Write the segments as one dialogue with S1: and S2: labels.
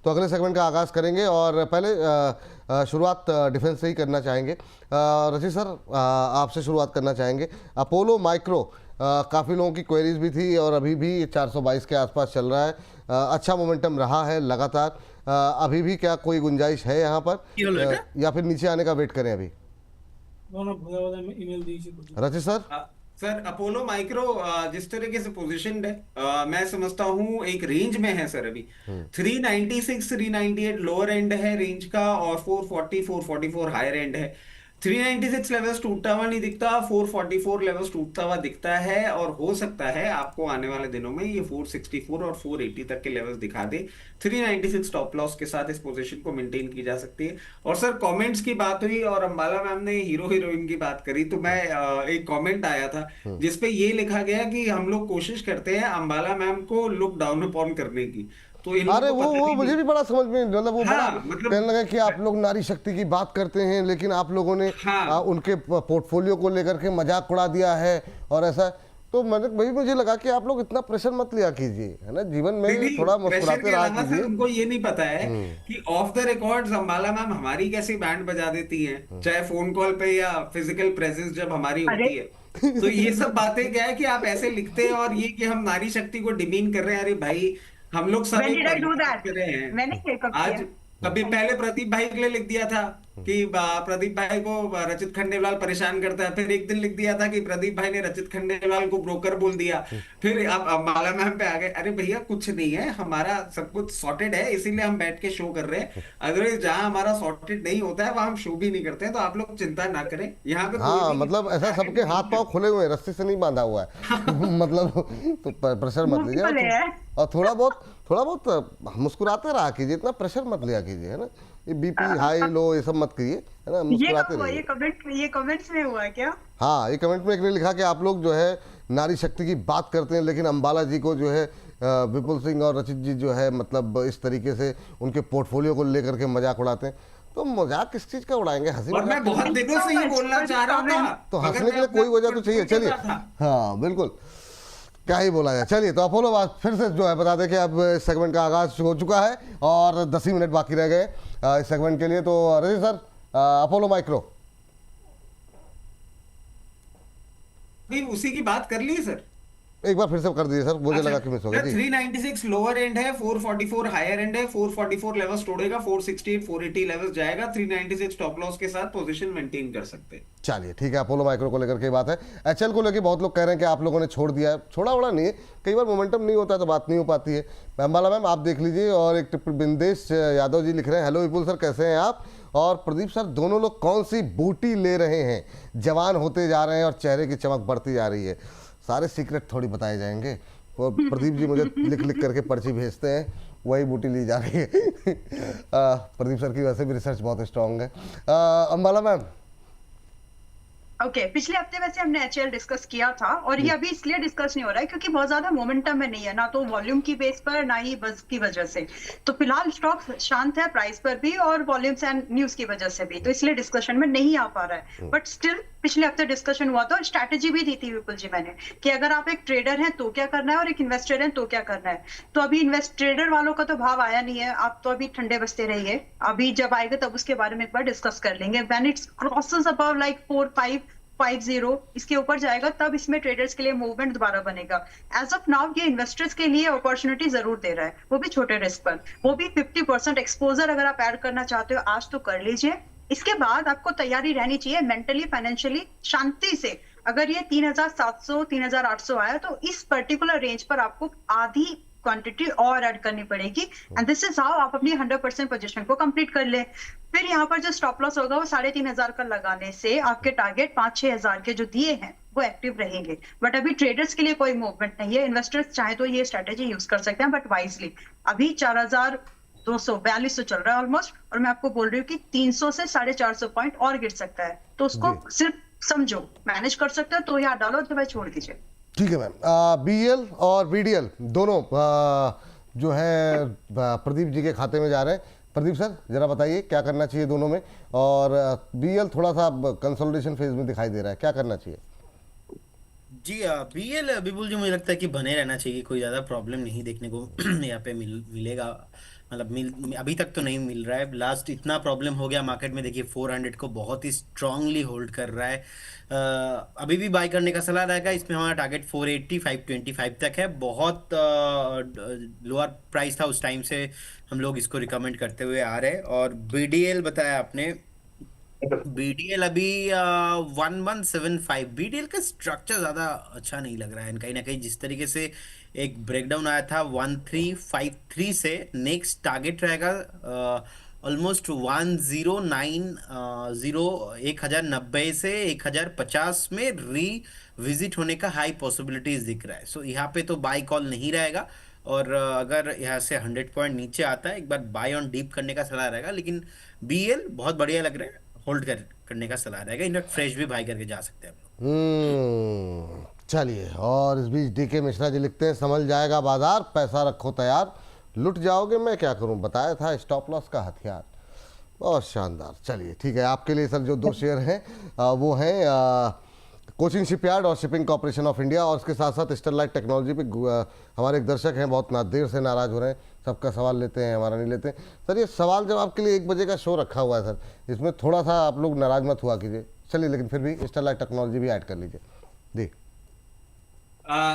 S1: तो अगले सेगमेंट का आगाज़ करेंगे और पहले शुरुआत डिफेंस से ही करना चाहेंगे। रचित सर, आपसे शुरुआत करना चाहेंगे। अपोलो माइक्रो, काफ़ी लोगों की क्वेरीज भी थी और अभी भी 422 के आसपास चल रहा है। अच्छा मोमेंटम रहा है लगातार। अभी भी क्या कोई गुंजाइश है यहाँ पर, या फिर नीचे आने का वेट करें अभी? रचित सर।
S2: सर अपोलो माइक्रो जिस तरीके से पोजीशनड है, मैं समझता हूँ एक रेंज में है सर अभी। 396 398 लोअर एंड है रेंज का, और 440 444 हायर एंड है। 396 लेवल्स टूटता हुआ नहीं दिखता, 444 लेवल्स टूटता हुआ दिखता है, और हो सकता है आपको आने वाले दिनों में ये 464 और 480 तक के लेवल्स दिखा दे। 396 टॉप लॉस के साथ इस पोजीशन को मेंटेन की जा सकती है। और सर कमेंट्स की बात हुई और अंबाला मैम ने हीरो हीरोइन की बात करी, तो मैं एक कमेंट आया था जिसपे ये लिखा गया कि हम लोग कोशिश करते हैं अंबाला मैम को लुक डाउन अपॉन करने की। तो इन
S1: अरे
S2: लोगों को पता
S1: वो
S2: नहीं।
S1: मुझे भी बड़ा समझ में, मतलब वो बड़ा
S2: हाँ मतलब
S1: कहने लगा कि आप लोग नारी शक्ति की बात करते हैं, लेकिन आप लोगों ने
S2: हाँ
S1: उनके पोर्टफोलियो को लेकर के मजाक उड़ा दिया है और ऐसा। तो मैंने वही, मुझे लगा कि आप लोग इतना प्रेशर मत लिया कीजिए, है ना, जीवन में
S2: नहीं,
S1: थोड़ा
S2: प्रेशर
S1: मुस्कुराते
S2: के
S1: रहा
S2: अलावा सर
S1: कीजिए।
S2: उनको ये नहीं पता है कि of the records Ambala ma'am हमारी कैसी बैंड बजा देती हैं, चाहे फोन कॉल पे या फिजिकल प्रेजेंस जब हमारी
S3: अरे
S2: होती है। तो ये सब बातें क्या है कि आप ऐसे लिखते हैं, और ये कि हम नारी शक्ति को डिमीन कर रहे हैं। अरे भाई, हम लोग सब
S3: व्हेन
S2: एक
S3: डिड आई डू
S2: परिवार
S3: दैट?
S2: के रहे हैं।
S3: मैंने ये कब
S2: आज
S3: किया?
S2: कभी पहले प्रदीप भाई के लिए लिख दिया था कि प्रदीप भाई को रचित खंडेलवाल परेशान करता है, फिर एक दिन लिख दिया था कि प्रदीप भाई ने रचित खंडेलवाल को ब्रोकर बोल दिया। फिर अब माला मैम पे आ गए। अरे भैया कुछ नहीं है, हमारा सब कुछ सॉर्टेड है, इसीलिए हम बैठ के शो कर रहे हैं। अदरवाइज जहां हमारा सॉर्टेड नहीं होता है वहां हम शो भी नहीं करते हैं, तो आप लोग चिंता ना करें। यहाँ पे कोई
S1: हाँ,
S2: भी
S1: मतलब ऐसा सबके हाथ पांव खुले हुए हैं, रस्सी से नहीं बांधा हुआ है। मतलब तो प्रेशर मत लीजिए,
S3: मुंह खुले हैं।
S1: और थोड़ा बहुत मुस्कुराते रहा कीजिए, इतना प्रेशर मत लिया कीजिए, है ना। ये बीपी हाई लो ये सब मत करिए, है ना,
S3: ये
S1: मुस्कुराते
S3: कब हुआ?
S1: रहिए।
S3: ये कमेंट्स में हुआ क्या?
S1: हाँ, ये कमेंट में एक ने लिखा कि आप लोग जो है नारी शक्ति की बात करते हैं, लेकिन अंबाला जी को जो है विपुल सिंह और रचित जी जो है, मतलब इस तरीके से उनके पोर्टफोलियो को लेकर के मजाक उड़ाते हैं। तो मजाक किस चीज का उड़ाएंगे, हंसी
S2: और मैं
S1: मजाक
S2: बहुत दिनों से ये बोलना चाह रहा था,
S1: तो
S2: मगर
S1: हंसने के
S2: मैं
S1: लिए
S2: अपना
S1: कोई वजह तो चाहिए।
S2: कंट्रोल कर
S1: चलिए,
S2: रहा था।
S1: हाँ बिल्कुल, क्या ही बोला जाए। चलिए, तो अपोलो बात फिर से जो है बता दें कि अब इस सेगमेंट का आगाज हो चुका है और 10 ही मिनट बाकी रह गए इस सेगमेंट के लिए। तो रजी सर, अपोलो माइक्रो
S2: भी उसी की बात कर ली सर।
S1: एक बार फिर से कर दीजिए सर, मुझे लगा कि मिस हो गया जी।
S2: 396 लोअर एंड है, 444 हायर एंड है, 444 लेवल्स तोड़ेगा, 468 480 लेवल्स जाएगा। 396 टॉप लॉस के साथ पोजीशन मेंटेन कर सकते हैं।
S1: चलिए ठीक है, अपोलो माइक्रो को लेकर के बात है। एचएल को लेकर बहुत लोग कह रहे हैं कि आप लोगों ने छोड़ दिया है। छोड़ा उड़ा नहीं है, कई बार मोमेंटम नहीं होता तो बात नहीं हो पाती है। अंबाला मैम आप देख लीजिए, और एक बिंदेश यादव जी लिख रहे हैं, हेलो विपुल सर कैसे हैं आप, और प्रदीप सर दोनों लोग कौन सी बूटी ले रहे हैं, जवान होते जा रहे हैं और चेहरे की चमक बढ़ती जा रही है। सारे सीक्रेट थोड़ी बताए जाएंगे, वो प्रदीप जी मुझे लिख लिख करके पर्ची भेजते हैं, वही बूटी ली जा रही है। प्रदीप सर की वैसे भी रिसर्च बहुत स्ट्रांग है। अंबाला मैम,
S3: ओके, पिछले हफ्ते वैसे हमने एचएल डिस्कस किया था, और ये अभी इसलिए डिस्कस नहीं हो रहा है क्योंकि बहुत ज्यादा मोमेंटम में नहीं है, ना तो वॉल्यूम की बेस पर ना ही बज की वजह से। तो फिलहाल स्टॉक शांत है, प्राइस पर भी और वॉल्यूम्स एंड न्यूज की वजह से भी, तो इसलिए डिस्कशन में नहीं आ पा रहा है। बट स्टिल पिछले हफ्ते डिस्कशन हुआ था और स्ट्रैटेजी भी दी थी विपुल जी मैंने, कि अगर आप एक ट्रेडर हैं तो क्या करना है और एक इन्वेस्टर हैं तो क्या करना है। तो अभी ट्रेडर वालों का तो भाव आया नहीं है, आप तो अभी ठंडे बसते रहिए, अभी जब आएगा तब उसके बारे में एक बार डिस्कस कर लेंगे। When it's crosses above like 4550 इसके ऊपर जाएगा, तब इसमें ट्रेडर्स के लिए मूवमेंट दोबारा बनेगा। एज ऑफ नाउ ये इन्वेस्टर्स के लिए अपॉर्चुनिटी जरूर दे रहा है, वो भी छोटे रिस्क पर, वो भी 50% एक्सपोजर अगर आप ऐड करना चाहते हो आज तो कर लीजिए। इसके बाद आपको तैयारी रहनी चाहिए मेंटली फाइनेंशियली शांति से। अगर ये 3700 3800 आया तो इस पर्टिकुलर रेंज पर आपको आधी क्वांटिटी और ऐड करनी पड़ेगी, एंड दिस इज हाउ आप अपनी 100% पोजीशन को कंप्लीट कर ले। फिर यहाँ पर जो स्टॉप लॉस होगा वो 3500 का लगाने से आपके टारगेट 5-6 हजार के जो दिए हैं वो एक्टिव रहेंगे। बट अभी ट्रेडर्स के लिए कोई मूवमेंट नहीं है, इन्वेस्टर्स चाहे तो ये स्ट्रेटेजी यूज कर सकते हैं, बट वाइजली। अभी 4242 चल रहा है ऑलमोस्ट, और मैं आपको बोल रही हूँ कि 300 से 450 पॉइंट और गिर सकता है, तो उसको सिर्फ समझो, मैनेज कर सकते हो तो यहाँ डालो, तो भाई छोड़ दीजिए।
S1: ठीक है मैम। बीएल और बीडीएल दोनों जो है प्रदीप जी के खाते में जा रहे हैं। प्रदीप सर जरा बताइए क्या करना चाहिए दोनों में, और बीएल थोड़ा सा कंसोलिडेशन फेज में दिखाई दे रहा है, क्या करना चाहिए?
S4: जी बीएल बिल्कुल जी मुझे लगता है कि बने रहना चाहिए, कोई ज़्यादा प्रॉब्लम नहीं देखने को यहाँ पे मिलेगा। मतलब मिल अभी तक तो नहीं मिल रहा है। लास्ट इतना प्रॉब्लम हो गया मार्केट में, देखिए 400 को बहुत ही स्ट्रांगली होल्ड कर रहा है। अभी भी बाय करने का सलाह रहेगा। इसमें हमारा टारगेट 480 525 तक है। बहुत लोअर प्राइस था उस टाइम से, हम लोग इसको रिकमेंड करते हुए आ रहे हैं। और बीडीएल बताया आपने, बीडीएल अभी 1175। बीडीएल का स्ट्रक्चर ज्यादा अच्छा नहीं लग रहा है। कहीं ना कहीं जिस तरीके से एक ब्रेकडाउन आया था 1353 से, नेक्स्ट टारगेट रहेगा ऑलमोस्ट 1090, 1090 से 1050 में विजिट होने का हाई पॉसिबिलिटीज दिख रहा है। सो यहाँ पे तो बाय कॉल नहीं रहेगा। और अगर यहाँ से 100 पॉइंट नीचे आता है, एक बार बाय ऑन डीप करने का सलाह रहेगा। लेकिन बीएल बहुत बढ़िया लग रहा है, होल्ड करने का सलाह रहेगा। इनफैक्ट फ्रेश भी बाय करके जा सकते हैं हम लोग।
S1: चलिए, और इस बीच डीके मिश्रा जी लिखते हैं, संभल जाएगा बाजार, पैसा रखो तैयार, लुट जाओगे मैं क्या करूं, बताया था स्टॉप लॉस का हथियार। बहुत शानदार। चलिए ठीक है, आपके लिए सर जो दो शेयर हैं वो हैं कोचिन शिपयार्ड और शिपिंग कॉर्पोरेशन ऑफ इंडिया, और उसके साथ साथ स्टरलाइट टेक्नोलॉजी पे हमारे एक दर्शक हैं बहुत देर से नाराज़ हो रहे हैं, सबका सवाल लेते हैं हमारा नहीं लेते। सर ये सवाल जब आपके लिए 1 बजे का शो रखा हुआ है सर, इसमें थोड़ा सा आप लोग नाराज मत हुआ कीजिए। चलिए, लेकिन फिर भी स्टरलाइट टेक्नोलॉजी भी ऐड कर लीजिए जी।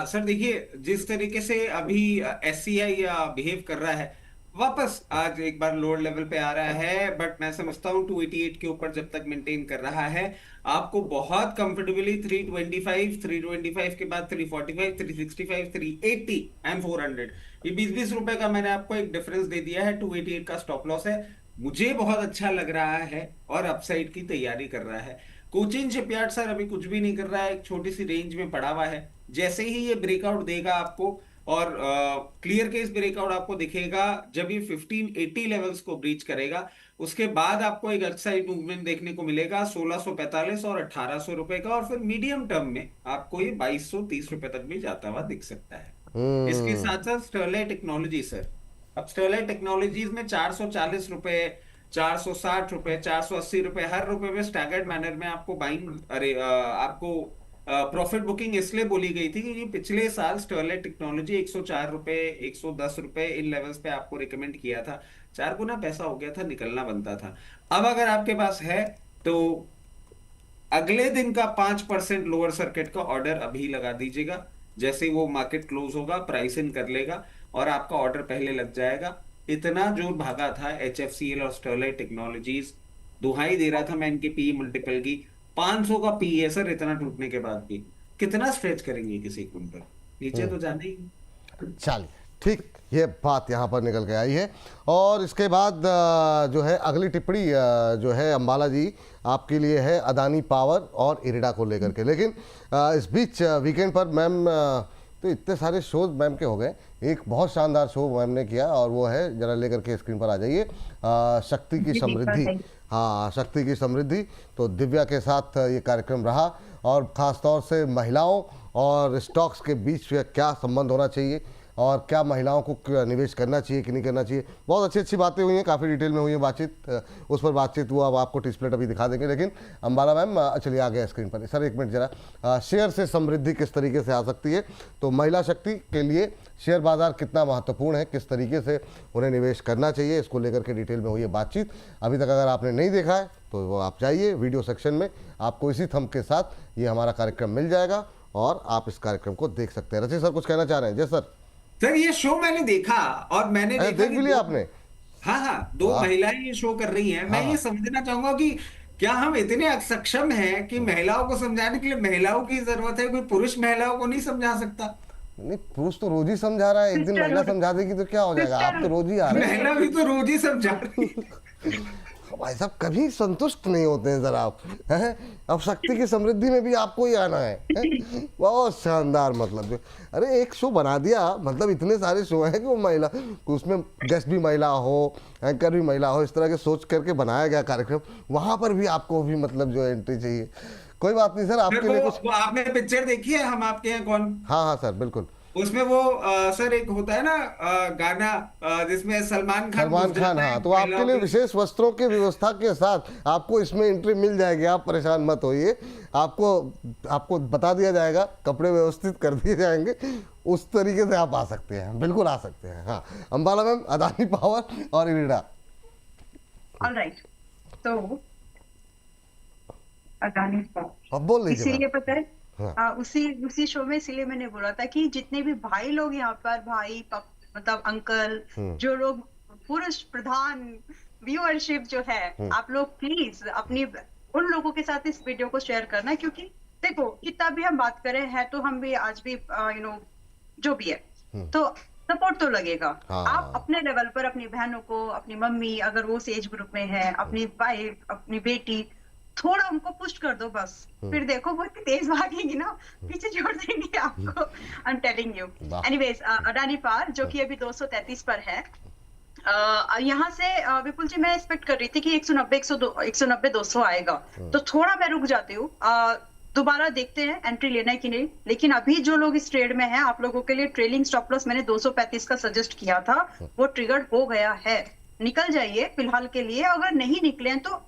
S2: सर देखिए, जिस तरीके से अभी एससीआई बिहेव कर रहा है, वापस आज एक बार लोअर लेवल पे आ रहा है, बट मैं समझता हूँ 288 के ऊपर जब तक मेंटेन कर रहा है, आपको बहुत कंफर्टेबली 325 के बाद 345, 365, 380 एंड 400, ये 20-20 रुपए का मैंने आपको एक डिफरेंस दे दिया है। 288 का स्टॉप लॉस है, मुझे बहुत अच्छा लग रहा है और अपसाइड की तैयारी कर रहा है। कोचिन शिपयार्ड सर अभी कुछ भी नहीं कर रहा है, एक छोटी सी रेंज में पड़ा हुआ है। जैसे ही ये ब्रेकआउट देगा आपको, और क्लियर केस ब्रेकआउट आपको दिखेगा जब ये 1580 लेवल्स को ब्रीच करेगा, उसके बाद आपको एक अपसाइड मूवमेंट देखने को मिलेगा 1645 और 1800 रुपए का, और फिर मीडियम टर्म में आपको ये 2230 रुपए तक भी जाता हुआ दिख सकता है। इसके साथ साथ स्टरलाइट टेक्नोलॉजी सर, अब स्टरलाइट टेक्नोलॉजीज में 440 रुपए, 460 रुपए, 480 रुपए, हर रुपए में स्टैगर्ड मैनर में आपको बाइंग, आपको प्रॉफिट बुकिंग इसलिए बोली गई थी क्योंकि पिछले साल स्टरलाइट टेक्नोलॉजी 104 रुपए, 110 रुपए इन लेवल्स पे आपको रिकमेंड किया था। 4 गुना पैसा हो गया था, निकलना बनता था। अब अगर आपके पास है तो अगले दिन का 5% लोअर सर्किट का ऑर्डर अभी लगा दीजिएगा। जैसे ही वो मार्केट क्लोज होगा, प्राइस इन कर लेगा और आपका ऑर्डर पहले लग जाएगा। इतना जोर भागा था HFCL और स्टरलाइट टेक्नोलॉजीज, दुहाई दे रहा था मैं इनके पी मल्टीपल की। 500 का पी है सर, इतना टूटने के बाद भी कितना स्ट्रेच करेंगे किसी कुंटल, नीचे तो जाने ही।
S1: चलिए ठीक, ये बात यहाँ पर निकल के आई है। और इसके बाद जो है अगली टिप्पणी जो है अंबाला जी आपके लिए है अदानी पावर और इरिडा को लेकर के। लेकिन इस बीच वीकेंड पर मैम तो इतने सारे शोज मैम के हो गए, एक बहुत शानदार शो मैम ने किया और वो है, जरा लेकर के स्क्रीन पर आ जाइए, शक्ति की समृद्धि। हाँ, शक्ति की समृद्धि। तो दिव्या के साथ ये कार्यक्रम रहा, और ख़ास तौर से महिलाओं और स्टॉक्स के बीच क्या संबंध होना चाहिए और क्या महिलाओं को निवेश करना चाहिए कि नहीं करना चाहिए। बहुत अच्छी अच्छी बातें हुई हैं, काफ़ी डिटेल में हुई है बातचीत, उस पर बातचीत हुआ। अब आपको टिस्प्लेट अभी दिखा देंगे। लेकिन अंबाला मैम चलिए आ गया स्क्रीन पर। सर 1 मिनट जरा, शेयर से समृद्धि किस तरीके से आ सकती है, तो महिला शक्ति के लिए शेयर बाजार कितना महत्वपूर्ण है, किस तरीके से उन्हें निवेश करना चाहिए, इसको लेकर के डिटेल में हुई है बातचीत। अभी तक अगर आपने नहीं देखा है तो वो आप जाइए वीडियो सेक्शन में, आपको इसी थंब के साथ ये हमारा कार्यक्रम मिल जाएगा और आप इस कार्यक्रम को देख सकते हैं। रचित सर कुछ कहना चाह रहे हैं? जय सर।
S2: सर ये शो मैंने देखा और मैंने देखा
S1: देख भी लिया आपने?
S2: हाँ, 2 महिलाएं ये शो कर रही हैं। मैं ये समझना चाहूंगा कि क्या हम इतने सक्षम हैं कि महिलाओं को समझाने के लिए महिलाओं की जरूरत है, कोई पुरुष महिलाओं को नहीं समझा सकता?
S1: नहीं, पुरुष तो रोज ही समझा रहा है, एक दिन महिला समझा देगी तो क्या हो जाएगा? आप तो रोज ही आ रहे हैं।
S2: महिला भी तो रोज ही समझा रही है।
S1: भाई साहब कभी संतुष्ट नहीं होते हैं सर आप, हैं? अब शक्ति की समृद्धि में भी आपको ही आना है, हैं? बहुत शानदार। मतलब अरे एक शो बना दिया, मतलब इतने सारे शो हैं कि वो महिला, उसमें गेस्ट भी महिला हो, एंकर भी महिला हो, इस तरह के सोच करके बनाया गया कार्यक्रम, वहां पर भी आपको भी मतलब जो एंट्री चाहिए। कोई बात नहीं सर, आपके लिए कुछ।
S2: आपने पिक्चर देखी है हम आपके हैं कौन?
S1: हाँ हाँ सर बिल्कुल,
S2: उसमें वो सर एक होता है ना गाना जिसमें सलमान खान
S1: सलमान
S2: घुस
S1: खान,
S2: जाता है
S1: हाँ, तो आपके लिए विशेष वस्त्रों की व्यवस्था के साथ आपको इसमें एंट्री मिल जाएगी, आप परेशान मत होइए। आपको आपको बता दिया जाएगा, कपड़े व्यवस्थित कर दिए जाएंगे, उस तरीके से आप आ सकते हैं, बिल्कुल आ सकते हैं। हाँ, अंबाला मैम, अदानी पावर और इरिडा।
S3: ऑलराइट, तो अदानी पावर,
S1: अब बोल लीजिए
S3: इसीलिए
S1: मैम।
S3: पता है
S1: हाँ।
S3: उसी शो में इसीलिए मैंने बोला था कि जितने भी भाई लोग यहाँ पर मतलब अंकल, जो लोग पुरुष प्रधान व्यूअरशिप जो है, आप लोग प्लीज अपनी उन लोगों के साथ इस वीडियो को शेयर करना, क्योंकि देखो कितना भी हम बात करें है तो हम भी आज भी जो भी है तो सपोर्ट तो लगेगा।
S1: हाँ।
S3: आप अपने लेवल पर अपनी बहनों को, अपनी मम्मी अगर वो उस एज ग्रुप में है, अपनी वाइफ, अपनी बेटी, थोड़ा उनको पुश कर दो बस, फिर देखो वो इतनी तेज भागेंगी ना, पीछे छोड़ देंगी आपको। I am telling you.
S1: वाह।
S3: एनीवेज, अडानी पावर जो कि अभी 233 पर है, यहाँ से विपुल जी मैं एक्सपेक्ट कर रही थी कि 190 200 आएगा, तो थोड़ा मैं रुक जाती हूँ। दोबारा देखते हैं एंट्री लेना है कि नहीं, लेकिन अभी जो लोग इस ट्रेड में हैं, आप लोगों के लिए ट्रेलिंग स्टॉप लॉस मैंने 235 का सजेस्ट किया था, वो ट्रिगर्ड हो गया है। निकल जाइए फिलहाल के लिए, अगर नहीं निकले हैं तो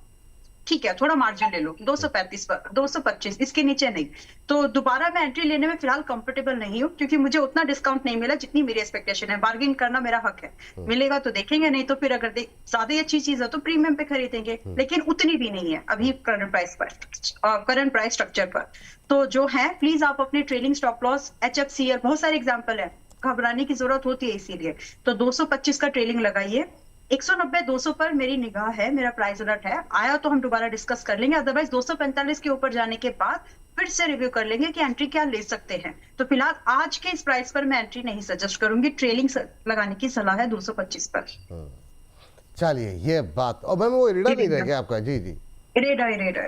S3: ठीक है, थोड़ा मार्जिन ले लो 235 पर, 225, इसके नीचे नहीं। तो दोबारा मैं एंट्री लेने में फिलहाल कंफर्टेबल नहीं हूँ, क्योंकि मुझे उतना डिस्काउंट नहीं मिला जितनी मेरी एक्सपेक्टेशन है। बार्गेन करना मेरा हक है, मिलेगा तो देखेंगे, नहीं तो फिर अगर ज्यादा ही अच्छी चीज है तो प्रीमियम पे खरीदेंगे, लेकिन उतनी भी नहीं है अभी करंट प्राइस पर, करंट प्राइस स्ट्रक्चर पर। तो जो है प्लीज आप अपने ट्रेलिंग स्टॉप लॉस, HFCL, बहुत सारे एग्जाम्पल है, घबराने की जरूरत होती है इसीलिए, तो 225 का ट्रेलिंग लगाइए। 190 200 पर मेरी निगाह है, मेरा प्राइस अलर्ट है, आया तो हम दोबारा डिस्कस कर लेंगे, अदरवाइज 245 के ऊपर जाने के बाद फिर से रिव्यू कर लेंगे कि एंट्री क्या ले सकते हैं। तो फिलहाल आज के इस प्राइस पर मैं एंट्री नहीं सजेस्ट करूंगी, ट्रेलिंग लगाने की सलाह है 225 पर।
S1: चलिए, ये बात। और मैम वो इरिडा नहीं रह गया आपका? जी जी,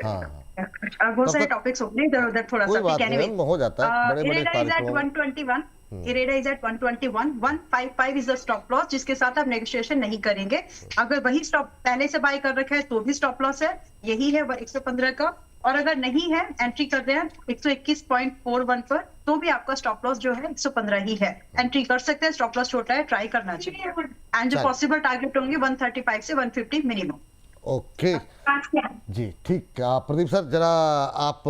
S1: हाँ।
S3: बहुत सारे टॉपिक्स हो गए इधर उधर, थोड़ा
S1: कोई
S3: सा
S1: बात नहीं मैम, हो जाता है बड़े बड़े
S3: इरेडा इज एट
S1: कार्यक्रमों में।
S3: 121, IREDA is at 121, 155 is the stop loss, जिसके साथ आप नेगोशिएशन नहीं करेंगे। अगर वही स्टॉप पहले से बाय कर रखा है तो भी स्टॉप लॉस है, यही है 115 का, और अगर नहीं है, एंट्री कर रहे हैं 121.41 पर, तो भी आपका स्टॉप लॉस जो है 115 ही है, एंट्री कर सकते हैं। स्टॉप लॉस छोटा है, ट्राई करना चाहिए, एंड जो
S1: चल।
S3: पॉसिबल टारगेट होंगे 135 से 150 मिनिमम।
S1: ओके जी, ठीक। प्रदीप सर, जरा आप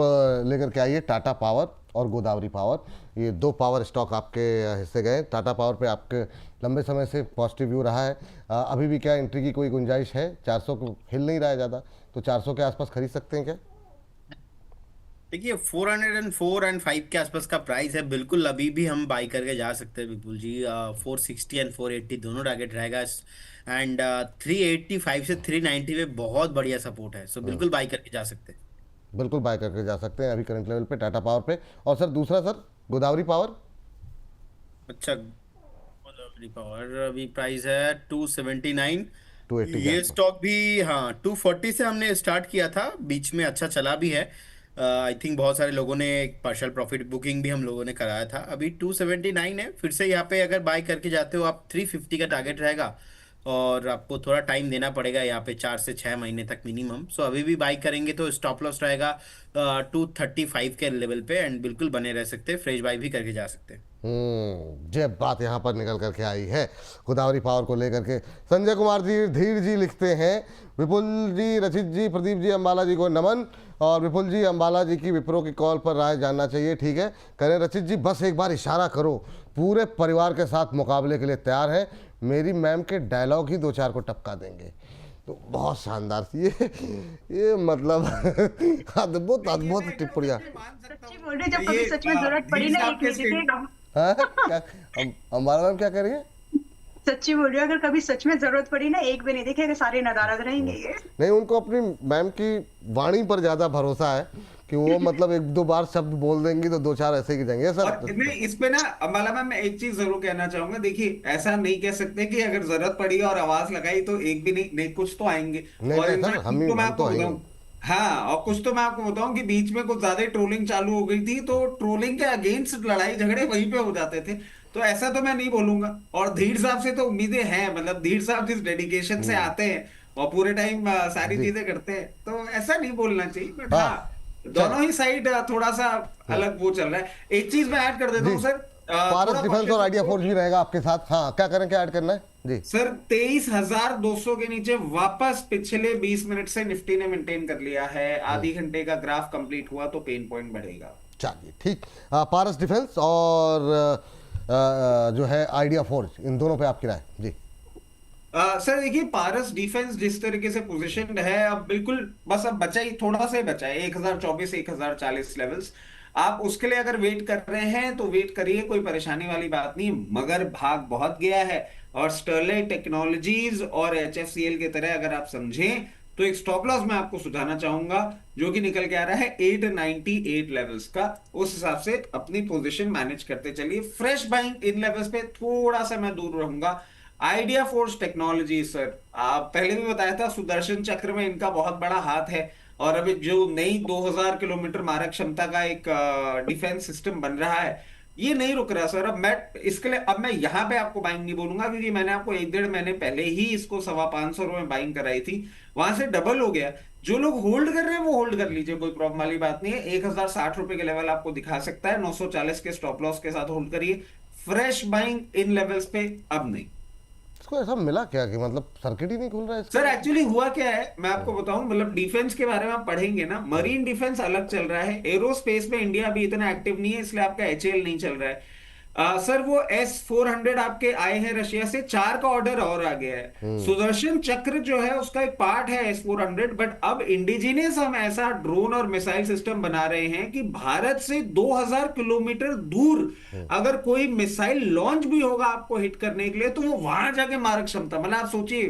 S1: लेकर के आइए टाटा पावर और गोदावरी पावर, ये दो पावर स्टॉक आपके हिस्से गए। टाटा पावर पे आपके लंबे समय से पॉजिटिव व्यू रहा है, अभी भी क्या एंट्री की कोई गुंजाइश है? 400 को हिल नहीं रहा है ज़्यादा, तो 400 के आसपास खरीद सकते हैं क्या?
S4: देखिए 404 एंड 5 के आसपास का प्राइस है, बिल्कुल अभी भी हम बाई करके जा सकते हैं विपुल जी। 460 एंड 480 दोनों टारगेट रहेगा, एंड 385 से 390 में बहुत बढ़िया सपोर्ट है, सो बिल्कुल बाई करके जा सकते हैं।
S1: बिल्कुल बाय करके जा सकते हैं अभी करंट लेवल पे टाटा पावर पे। और सर दूसरा सर, गोदावरी पावर?
S4: अच्छा, गोदावरी पावर अभी प्राइस है 279।
S1: 280 के
S4: ये
S1: आसपास।
S4: स्टॉक भी हाँ 240 से हमने स्टार्ट किया था, बीच में अच्छा चला भी है। आई थिंक बहुत सारे लोगों ने एक पार्शियल प्रॉफिट बुकिंग भी हम लोगों ने कराया था। अभी 279 है, फिर से यहाँ पे अगर बाय करके जाते हो आप 350 का टारगेट रहेगा, और आपको थोड़ा टाइम देना पड़ेगा यहाँ पे, 4 से 6 महीने तक मिनिमम। सो अभी भी बाई करेंगे तो स्टॉप लॉस रहेगा 235 के लेवल पे, एंड बिल्कुल बने रह सकते हैं, फ्रेश बाई भी करके जा सकते हैं।
S1: ये बात यहाँ पर निकल करके आई है गोदावरी पावर को लेकर के। संजय कुमार जी, धीर जी लिखते हैं, विपुल जी, रचित जी, प्रदीप जी, अंबाला जी को नमन। और विपुल जी, अंबाला जी की विप्रो की कॉल पर राय जानना चाहिए। ठीक है, करें रचित जी, बस एक बार इशारा करो, पूरे परिवार के साथ मुकाबले के लिए तैयार है, मेरी मैम के डायलॉग ही 2-4 को टपका देंगे। तो बहुत शानदार ये मतलब अद्भुत अद्भुत टिप्पणियाँ।
S3: सच्ची बोल रही, जब कभी सच में जरूरत पड़ी ना एक नहीं दिखेगा।
S1: हाँ, अंबाला मैम क्या कह रही है?
S3: सच्ची बोल रही हूँ, अगर कभी सच में जरूरत पड़ी ना एक भी नहीं दिखेगा, सारे नदारद रहेंगे ये।
S1: नहीं, उनको अपनी मैम की वाणी पर ज्यादा भरोसा है कि वो मतलब 1-2 बार शब्द बोल देंगी तो 2-4 ऐसे ही जाएंगे सर।
S2: और इस पे ना अंबाला मैम, मैं एक चीज जरूर कहना चाहूंगा। देखिए, ऐसा नहीं कह सकते कि अगर जरूरत पड़ी और आवाज लगाई तो एक भी नहीं, कुछ तो आएंगे।
S1: नहीं,
S2: और
S1: नहीं सर,
S2: इनफैक्ट
S1: हम
S2: तो मैं
S1: तो
S2: आपको बताऊं, हाँ, और कुछ तो मैं आपको बताऊं कि बीच में कुछ ज्यादा ट्रोलिंग चालू हो गई थी, तो ट्रोलिंग के अगेंस्ट लड़ाई झगड़े वहीं पे हो जाते थे। तो ऐसा तो मैं नहीं बोलूंगा, और धीर साहब से तो उम्मीदें हैं, मतलब धीर साहब जिस डेडिकेशन से आते हैं और पूरे टाइम सारी चीजें करते हैं, तो ऐसा नहीं बोलना चाहिए। बट हाँ, दोनों ही साइड थोड़ा सा अलग वो चल रहा है। एक चीज मैं ऐड कर देता हूँ सर,
S1: पारस
S2: थोड़ा
S1: डिफेंस और
S2: cautious
S1: आइडिया
S2: रहो।
S1: फोर्स भी रहेगा आपके साथ। हाँ, क्या करें, क्या ऐड करना है जी?
S2: सर 23,200 के नीचे वापस पिछले 20 मिनट से निफ्टी ने मेंटेन कर लिया है। आधी घंटे का ग्राफ कंप्लीट हुआ तो पेन पॉइंट बढ़ेगा।
S1: चलिए ठीक। पारस डिफेंस और जो है आइडिया फोर्स, इन दोनों पे आपकी राय जी?
S2: सर देखिए, पारस डिफेंस जिस तरीके से पोजीशनड है, अब बिल्कुल बस अब बचा ही, थोड़ा सा ही बचा है 1024 1040 लेवल्स। आप उसके लिए अगर वेट कर रहे हैं तो वेट करिए, कोई परेशानी वाली बात नहीं, मगर भाग बहुत गया है। और स्टरलाइट टेक्नोलॉजीज और एचएफसीएल की तरह अगर आप समझें तो एक स्टॉप लॉस मैं आपको सुझाना चाहूंगा, जो कि निकल के आ रहा है 898 लेवल्स का। उस हिसाब से अपनी पोजीशन मैनेज करते चलिए। फ्रेश बाइंग इन लेवल्स पे थोड़ा सा मैं दूर रहूंगा। आइडिया फोर्स टेक्नोलॉजी सर, आप पहले भी बताया था, सुदर्शन चक्र में इनका बहुत बड़ा हाथ है। और अभी जो नई 2000 किलोमीटर मारक क्षमता का एक डिफेंस सिस्टम बन रहा है, ये नहीं रुक रहा सर। अब मैं इसके लिए, अब मैं यहां पे आपको बाइंग नहीं बोलूंगा, क्योंकि मैंने आपको 1-1.5 महीने पहले ही इसको 525 रुपए में बाइंग कराई थी, वहां से डबल हो गया। जो लोग होल्ड कर रहे हैं वो होल्ड कर लीजिए, कोई प्रॉब्लम वाली बात नहीं है। 1060 रुपए के लेवल आपको दिखा सकता है, 940 के स्टॉप लॉस के साथ होल्ड करिए। फ्रेश बाइंग इन लेवल्स पे अब नहीं।
S1: इसको ऐसा मिला क्या कि मतलब सर्किट ही नहीं खुल रहा है इसका?
S2: सर एक्चुअली हुआ क्या है मैं आपको बताऊं, मतलब डिफेंस के बारे में आप पढ़ेंगे ना, मरीन डिफेंस अलग चल रहा है, एरोस्पेस में इंडिया अभी इतना एक्टिव नहीं है, इसलिए आपका एचएएल नहीं चल रहा है। सर वो S-400 आपके आए हैं रशिया से, 4 का ऑर्डर और आ गया है। सुदर्शन चक्र जो है उसका एक पार्ट है S-400, बट अब इंडिजिनियस हम ऐसा ड्रोन और मिसाइल सिस्टम बना रहे हैं कि भारत से 2000 किलोमीटर दूर अगर कोई मिसाइल लॉन्च भी होगा आपको हिट करने के लिए, तो वो वहां जाके मारक क्षमता, मतलब आप सोचिए,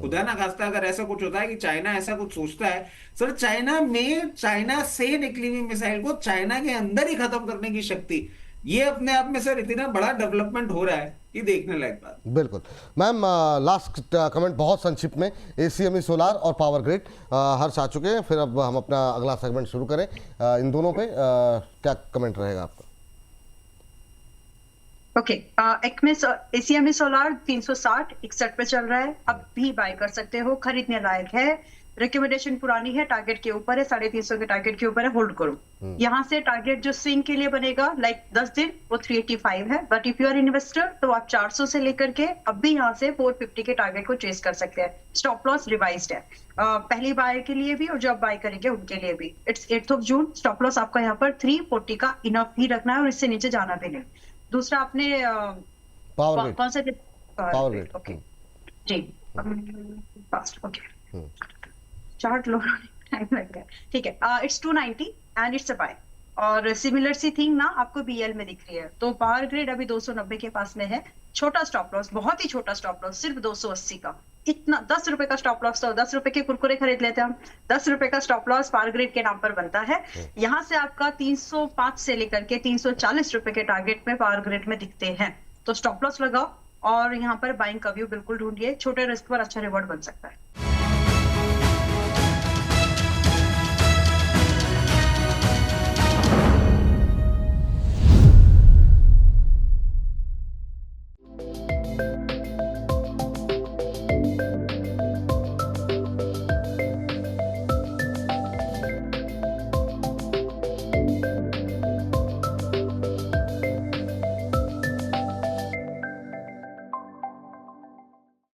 S2: खुदा ना खास्ता अगर ऐसा कुछ होता है कि चाइना ऐसा कुछ सोचता है, सर चाइना में चाइना से निकली हुई मिसाइल को चाइना के अंदर ही खत्म करने की शक्ति, ये अपने आप में सर इतना बड़ा डेवलपमेंट हो रहा है कि देखने लायक बात।
S1: बिल्कुल मैम, लास्ट कमेंट बहुत संक्षिप्त में, एसीएमई सोलार और पावर ग्रिड हर्ष आ चुके हैं, फिर अब हम अपना अगला सेगमेंट शुरू करें। इन दोनों पे क्या कमेंट रहेगा आपका?
S3: ओके, एक्मेस एसीएमई सोलार 360 61 पे चल रहा है, अब भी बाय कर सकते हो, खरीदने लायक है। रिकमेंडेशन पुरानी है, टारगेट के ऊपर है, 350 के टारगेट के ऊपर है, होल्ड करो। यहाँ से टारगेट जो स्विंग के लिए बनेगा लाइक 10 दिन, वो 385 है, but if you are investor तो आप 400 से लेकर के अब भी यहाँ से 450 के टारगेट को चेस कर सकते हैं। स्टॉप लॉस रिवाइज्ड है, पहली बाय के लिए भी और जब बाय करेंगे उनके लिए भी। It's 8 June. स्टॉप लॉस आपका यहाँ पर 340 का इनफ ही रखना है और इससे नीचे जाना भी नहीं। दूसरा आपने
S1: पावर ग्रिड,
S3: कौन सा?
S1: पावर ग्रिड,
S3: ओके जी, फास्ट, ओके, चार्ट लो, टाइम लग गया, ठीक है। It's 290 and it's a buy. और सिमिलर सी थिंग ना आपको बीएल में दिख रही है, तो पावर ग्रिड अभी 290 के पास में है। छोटा स्टॉप लॉस, बहुत ही छोटा स्टॉप लॉस, सिर्फ 280 का। इतना 10 रुपए का स्टॉप लॉस, तो 10 रुपए के कुरकुरे खरीद लेते हैं हम। 10 रुपए का स्टॉप लॉस पावर ग्रिड के नाम पर बनता है। यहाँ से आपका 305 से लेकर के 340 रुपए के टारगेट में पावर ग्रिड में दिखते हैं, तो स्टॉप लॉस लगाओ और यहाँ पर बाइंग का व्यू बिल्कुल ढूंढिए। छोटे रिस्क पर अच्छा रिवॉर्ड बन सकता है।